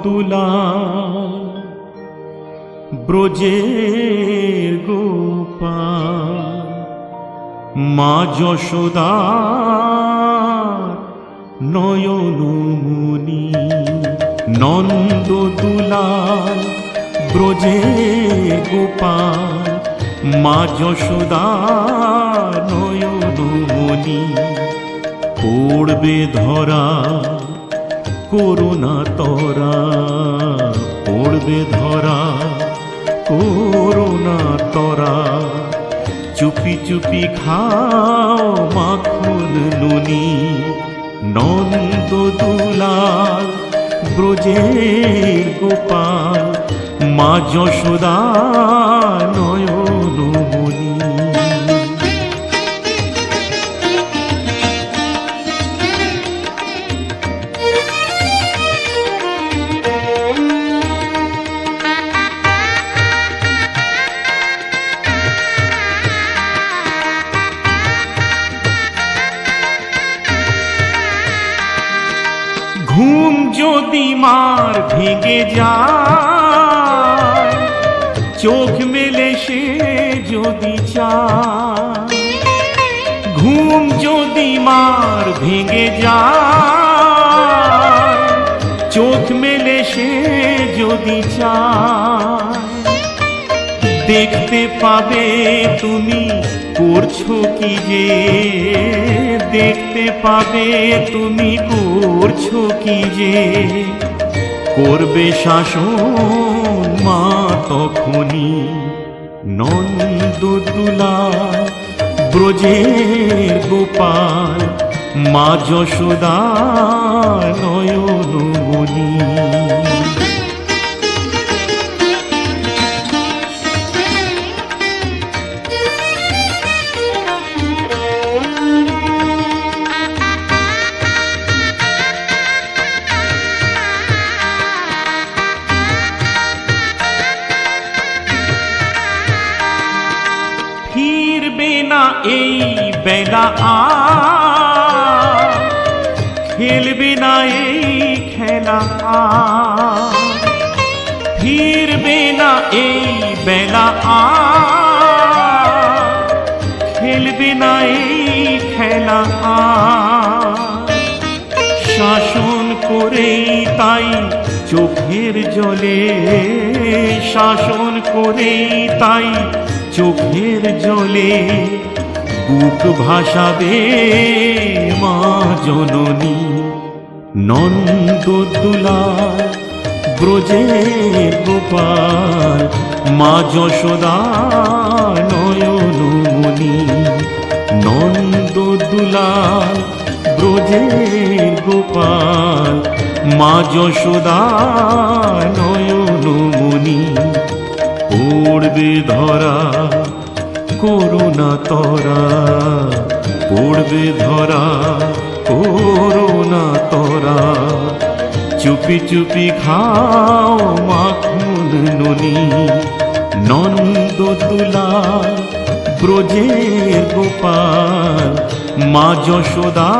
দুলাল ব্রজের গোপাল, মা যশোদার নয়নমণি। নন্দ দুলাল ব্রজের গোপাল, মা যশোদার নয়নমণি। পড়বে ধরা করুণা তরা, পড়বে ধরা করুণা তরা। চুপি চুপি খাও মাখন নুনি। নন্দ দুলাল ব্রজের গোপাল, মা যশোদা নয়নমণি। ঘুম যদি মার ভেঙে যায়, চোখ মেলে সে যদি চায়। ঘুম যদি মার ভেঙে যায়, চোখ মেলে সে যদি চায়। দেখতে পাবে তুমি করছো কি যে, দেখতে পাবে তুমি করছো কি যে। করবে শাসন মা তখনই। নন্দ দুলাল ব্রজের গোপাল, মা যশোদা নয়নমণি। ফিরবে না এই বেলা আর, খেলবে না এই খেলা আর। ফিরবে না এই বেলা আর, খেলবে না এই খেলা আর। শাসন করেই তাই চোখের জলে, শাসন করেই তাই চোখের জলে। বুক ভাসাবে মা জননী। নন্দ দুলাল ব্রজের গোপাল, মা যশোদা নয়নমণি। নন্দ দুলাল ব্রজের গোপাল, মা যশোদা নয়নমণি। পড়বে ধরা করুণা তরা, পড়বে ধরা করুণা তরা। চুপি চুপি খাও মাখন নুনি। নন্দ দুলাল ব্রজের গোপাল, মা যশোদা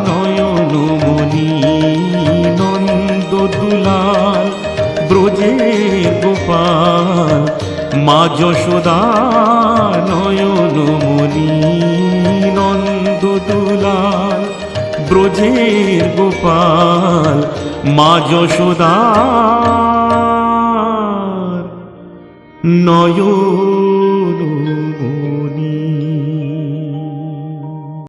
নয়নমণি। নন্দ দুলাল ব্রজের গোপাল, মা যশোদা নয়নমণি। নন্দ দুলাল ব্রজের গোপাল, মা যশোদা নয়নমণি।